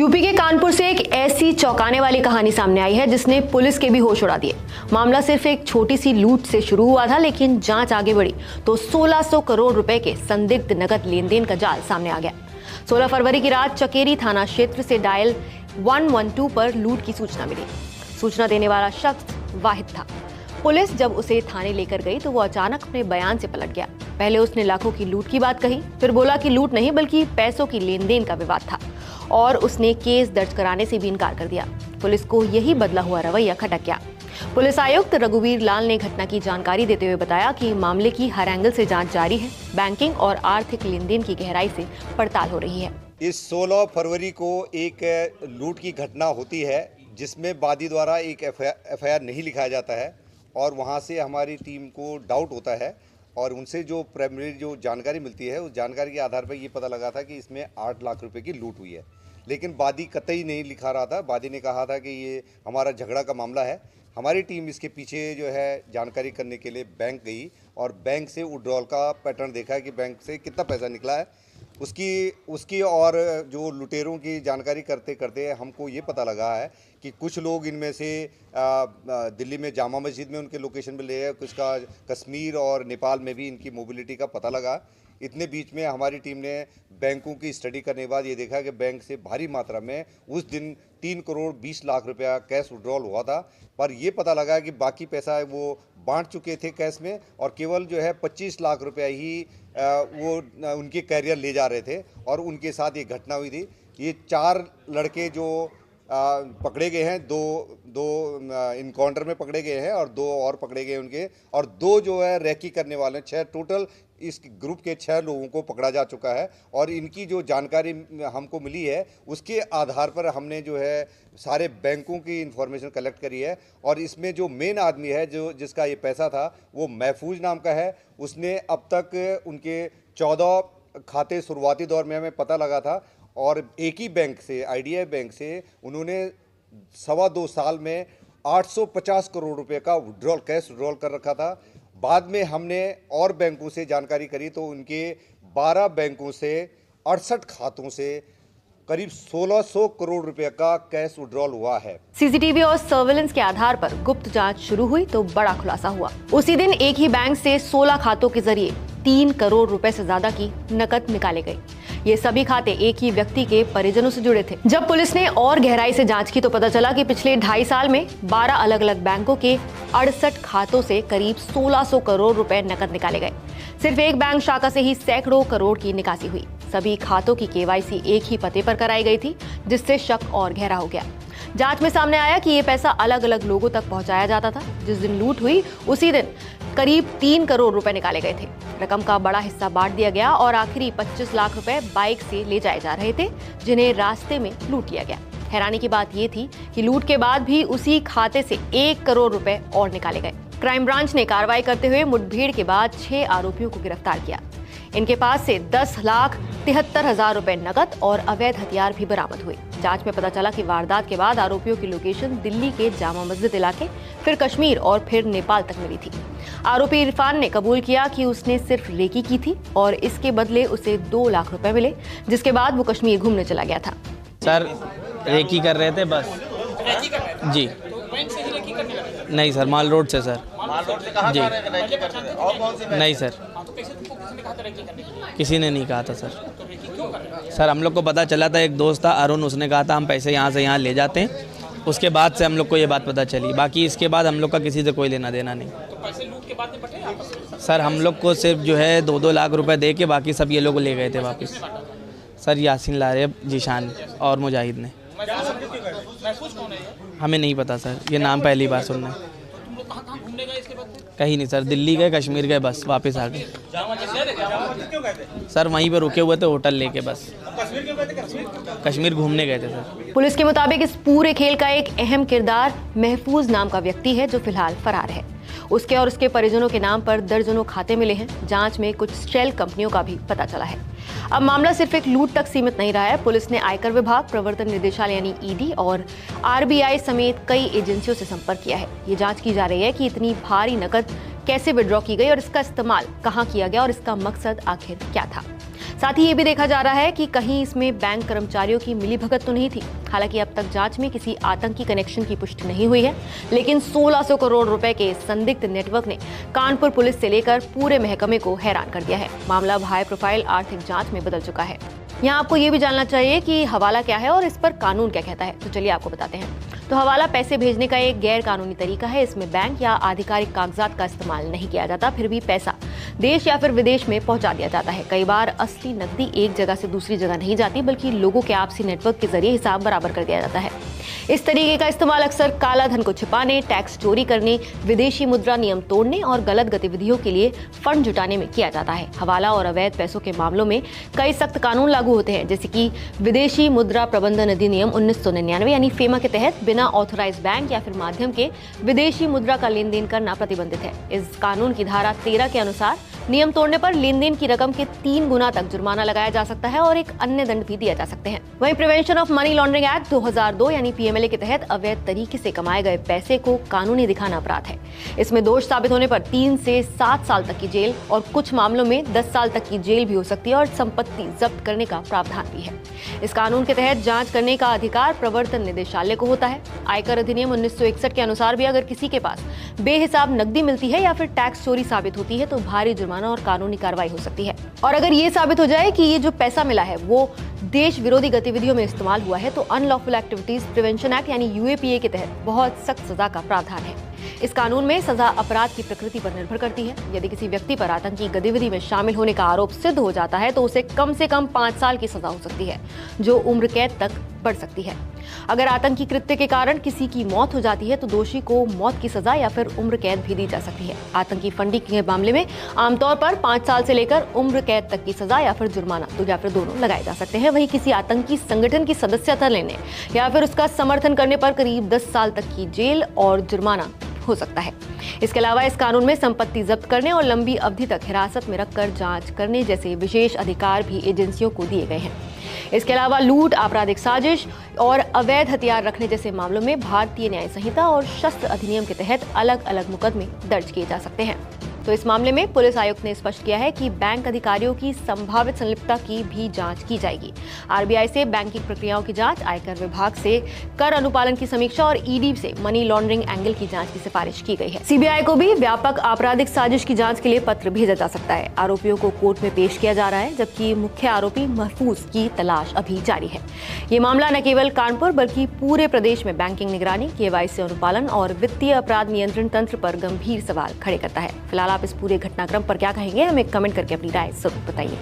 UP के कानपुर से एक ऐसी चौंकाने वाली कहानी सामने आई है जिसने पुलिस के भी होश उड़ा दिए। मामला सिर्फ एक छोटी सी लूट से शुरू हुआ था, लेकिन जांच आगे बढ़ी तो 1600 करोड़ रुपए के संदिग्ध नकद लेन देन का जाल सामने आ गया। 16 फरवरी की रात चकेरी थाना क्षेत्र से डायल 112 पर लूट की सूचना मिली। सूचना देने वाला शख्स वाहिद था। पुलिस जब उसे थाने लेकर गई तो वो अचानक अपने बयान से पलट गया। पहले उसने लाखों की लूट की बात कही, फिर बोला कि लूट नहीं बल्कि पैसों की लेन देन का विवाद था और उसने केस दर्ज कराने से भी इनकार कर दिया। पुलिस को यही बदला हुआ रवैया खटक गया। पुलिस आयुक्त रघुवीर लाल ने घटना की जानकारी देते हुए बताया कि मामले की हर एंगल से जांच जारी है। बैंकिंग और आर्थिक लेन देन की गहराई से पड़ताल हो रही है। इस 16 फरवरी को एक लूट की घटना होती है जिसमें वादी द्वारा एक एफआईआर नहीं लिखाया जाता है और वहां से हमारी टीम को डाउट होता है और उनसे जो प्राइमरी जो जानकारी मिलती है उस जानकारी के आधार पर ये पता लगा था कि इसमें 8 लाख रुपए की लूट हुई है। लेकिन वादी कतई नहीं लिखा रहा था। वादी ने कहा था कि ये हमारा झगड़ा का मामला है। हमारी टीम इसके पीछे जो है जानकारी करने के लिए बैंक गई और बैंक से विड्रॉल का पैटर्न देखा है कि बैंक से कितना पैसा निकला है। उसकी और जो लुटेरों की जानकारी करते करते हमको ये पता लगा है कि कुछ लोग इनमें से दिल्ली में जामा मस्जिद में उनके लोकेशन पे ले हैं, कुछ का कश्मीर और नेपाल में भी इनकी मोबिलिटी का पता लगा। इतने बीच में हमारी टीम ने बैंकों की स्टडी करने के बाद ये देखा कि बैंक से भारी मात्रा में उस दिन 3 करोड़ 20 लाख रुपया कैश विड्रॉल हुआ था, पर ये पता लगा कि बाकी पैसा वो बांट चुके थे कैश में और केवल जो है 25 लाख रुपया ही वो उनके कैरियर ले जा रहे थे और उनके साथ ये घटना हुई थी। ये 4 लड़के जो पकड़े गए हैं, दो इनकाउंटर में पकड़े गए हैं और 2 और पकड़े गए उनके, और 2 जो है रैकी करने वाले 6 टोटल इस ग्रुप के 6 लोगों को पकड़ा जा चुका है। और इनकी जो जानकारी हमको मिली है उसके आधार पर हमने जो है सारे बैंकों की इंफॉर्मेशन कलेक्ट करी है और इसमें जो मेन आदमी है जो जिसका ये पैसा था वो महफूज नाम का है। उसने अब तक उनके 14 खाते शुरुआती दौर में हमें पता लगा था और एक ही बैंक से, आईडीआई बैंक से, उन्होंने 2.25 साल में 850 करोड़ रुपए का विड्रॉल कैश विड्रॉल कर रखा था। बाद में हमने और बैंकों से जानकारी करी तो उनके 12 बैंकों से 68 खातों से करीब 1600 करोड़ रुपए का कैश विड्रॉल हुआ है। सीसीटीवी और सर्वेलेंस के आधार पर गुप्त जांच शुरू हुई तो बड़ा खुलासा हुआ। उसी दिन एक ही बैंक से 16 खातों के जरिए 3 करोड़ रुपए से ज्यादा की नकद निकाले गए। ये सभी खाते एक ही व्यक्ति के परिजनों से जुड़े थे। जब पुलिस ने और गहराई से जांच की तो पता चला कि पिछले 2.5 साल में 12 अलग अलग बैंकों के 68 खातों से करीब 1600 करोड़ रुपए नकद निकाले गए। सिर्फ एक बैंक शाखा से ही सैकड़ों करोड़ की निकासी हुई। सभी खातों की केवाईसी एक ही पते पर कराई गई थी, जिससे शक और गहरा हो गया। जांच में सामने आया कि ये पैसा अलग अलग लोगों तक पहुंचाया जाता था। जिस दिन लूट हुई उसी दिन करीब 3 करोड़ रुपए निकाले गए थे। रकम का बड़ा हिस्सा बांट दिया गया और आखिरी 25 लाख रुपए बाइक से ले जाए जा रहे थे, जिन्हें रास्ते में लूट लिया गया। हैरानी की बात ये थी कि लूट के बाद भी उसी खाते से 1 करोड़ रुपए और निकाले गए। क्राइम ब्रांच ने कार्रवाई करते हुए मुठभेड़ के बाद 6 आरोपियों को गिरफ्तार किया। इनके पास से 10,73,000 रुपए नकद और अवैध हथियार भी बरामद हुए। जांच में पता चला कि वारदात के बाद आरोपियों की लोकेशन दिल्ली के जामा मस्जिद इलाके, फिर कश्मीर और फिर नेपाल तक मिली थी। आरोपी इरफान ने कबूल किया कि उसने सिर्फ रेकी की थी और इसके बदले उसे 2 लाख रुपए मिले, जिसके बाद वो कश्मीर घूमने चला गया था। सर रेकी कर रहे थे बस जी। नहीं सर, माल रोड से सर। माल रोड से कहाँ जी। रेकी करते थे? और कौन सी नहीं सर, किसी ने नहीं कहा था सर। सर हम लोग को पता चला था, एक दोस्त था अरुण, उसने कहा था हम पैसे यहाँ से यहाँ ले जाते हैं। उसके बाद से हम लोग को ये बात पता चली। बाकी इसके बाद हम लोग का किसी से कोई लेना देना नहीं। तो पैसे लूट के बाद में बटे आपस में? सर हम लोग को सिर्फ जो है 2-2 लाख रुपए दे के बाकी सब ये लोग ले गए थे वापस। सर यासीन लारेब, जीशान और मुजाहिद ने। हमें नहीं पता सर, ये नाम पहली बार सुनना है। कहीं नहीं सर, दिल्ली गए, कश्मीर गए, बस वापस आ गए। सर वहीं पे रुके हुए थे होटल लेके, बस कश्मीर घूमने गए थे सर। पुलिस के मुताबिक इस पूरे खेल का एक अहम किरदार महफूज नाम का व्यक्ति है जो फिलहाल फरार है। उसके और उसके परिजनों के नाम पर दर्जनों खाते मिले हैं। जांच में कुछ शेल कंपनियों का भी पता चला है। अब मामला सिर्फ एक लूट तक सीमित नहीं रहा है। पुलिस ने आयकर विभाग, प्रवर्तन निदेशालय यानी ईडी और आरबीआई समेत कई एजेंसियों से संपर्क किया है। ये जांच की जा रही है कि इतनी भारी नकद कैसे विड्रॉ की गई और इसका इस्तेमाल कहां किया गया और इसका मकसद आखिर क्या था। साथ ही ये भी देखा जा रहा है कि कहीं इसमें बैंक कर्मचारियों की मिलीभगत तो नहीं थी। हालांकि अब तक जांच में किसी आतंकी कनेक्शन की पुष्टि नहीं हुई है, लेकिन 1600 करोड़ रुपए के संदिग्ध नेटवर्क ने कानपुर पुलिस से लेकर पूरे महकमे को हैरान कर दिया है। मामला हाई प्रोफाइल आर्थिक जांच में बदल चुका है। यहाँ आपको ये भी जानना चाहिए कि हवाला क्या है और इस पर कानून क्या कहता है, तो चलिए आपको बताते हैं। तो हवाला पैसे भेजने का एक गैर कानूनी तरीका है। इसमें बैंक या आधिकारिक कागजात का इस्तेमाल नहीं किया जाता, फिर भी पैसा देश या फिर विदेश में पहुंचा दिया जाता है। कई बार असली नकदी एक जगह से दूसरी जगह नहीं जाती, बल्कि लोगों के आपसी नेटवर्क के जरिए हिसाब बराबर कर दिया जाता है। इस तरीके का इस्तेमाल अक्सर काला धन को छिपाने, टैक्स चोरी करने, विदेशी मुद्रा नियम तोड़ने और गलत गतिविधियों के लिए फंड जुटाने में किया जाता है। हवाला और अवैध पैसों के मामलों में कई सख्त कानून लागू होते हैं, जैसे कि विदेशी मुद्रा प्रबंधन अधिनियम 1999 यानी फेमा के तहत बिना ऑथराइज बैंक या फिर माध्यम के विदेशी मुद्रा का लेन देन करना प्रतिबंधित है। इस कानून की धारा 13 के अनुसार नियम तोड़ने पर लेन देन की रकम के 3 गुना तक जुर्माना लगाया जा सकता है और एक अन्य दंड भी दिया जा सकते हैं। वहीं prevention of money laundering act 2002 यानी पीएमएलए के तहत अवैध तरीके से कमाए गए पैसे को कानूनी दिखाना अपराध है। इसमें दोष साबित होने पर 3 से 7 साल तक की जेल और कुछ मामलों में 10 साल तक की जेल भी हो सकती है और संपत्ति जब्त करने का प्रावधान भी है। इस कानून के तहत जांच करने का अधिकार प्रवर्तन निदेशालय को होता है। आयकर अधिनियम 1961 के अनुसार भी अगर किसी के पास बेहिसाब नकदी मिलती है या फिर टैक्स चोरी साबित होती है तो भारी जुर्माना और कानूनी कार्रवाई हो सकती है। और अगर ये साबित हो जाए कि ये जो पैसा मिला है वो देश विरोधी गतिविधियों में इस्तेमाल हुआ है तो अनलॉफुल एक्टिविटीज प्रिवेंशन एक्ट यानी यूएपीए के तहत बहुत सख्त सजा का प्रावधान है। इस कानून में सजा अपराध की प्रकृति पर निर्भर करती है। यदि किसी व्यक्ति पर आतंकी गतिविधि में शामिल होने का आरोप सिद्ध हो जाता है तो उसे कम से कम 5 साल की सजा हो सकती है, जो उम्र कैद तक बढ़ सकती है। अगर आतंकी कृत्य के कारण किसी की मौत हो जाती है तो दोषी को मौत की सजा या फिर उम्र कैद भी दी जा सकती है। आतंकी फंडिंग के मामले में आमतौर पर 5 साल से लेकर उम्र कैद तक की सजा या फिर जुर्माना या फिर दोनों लगाए जा सकते हैं। वहीं किसी आतंकी संगठन की सदस्यता लेने या फिर उसका समर्थन करने पर करीब 10 साल तक की जेल और जुर्माना हो सकता है। इसके अलावा इस कानून में संपत्ति जब्त करने और लंबी अवधि तक हिरासत में रखकर जांच करने जैसे विशेष अधिकार भी एजेंसियों को दिए गए हैं। इसके अलावा लूट, आपराधिक साजिश और अवैध हथियार रखने जैसे मामलों में भारतीय न्याय संहिता और शस्त्र अधिनियम के तहत अलग अलग मुकदमे दर्ज किए जा सकते हैं। तो इस मामले में पुलिस आयुक्त ने स्पष्ट किया है कि बैंक अधिकारियों की संभावित संलिप्तता की भी जांच की जाएगी। आरबीआई से बैंकिंग प्रक्रियाओं की जांच, आयकर विभाग से कर अनुपालन की समीक्षा और ईडी से मनी लॉन्ड्रिंग एंगल की जांच की सिफारिश की गई है। सीबीआई को भी व्यापक आपराधिक साजिश की जांच के लिए पत्र भेजा जा सकता है। आरोपियों को कोर्ट में पेश किया जा रहा है, जबकि मुख्य आरोपी महफूज की तलाश अभी जारी है। ये मामला न केवल कानपुर बल्कि पूरे प्रदेश में बैंकिंग निगरानी, केवाईसी अनुपालन और वित्तीय अपराध नियंत्रण तंत्र पर गंभीर सवाल खड़े करता है। फिलहाल आप इस पूरे घटनाक्रम पर क्या कहेंगे, हमें कमेंट करके अपनी राय जरूर बताइए।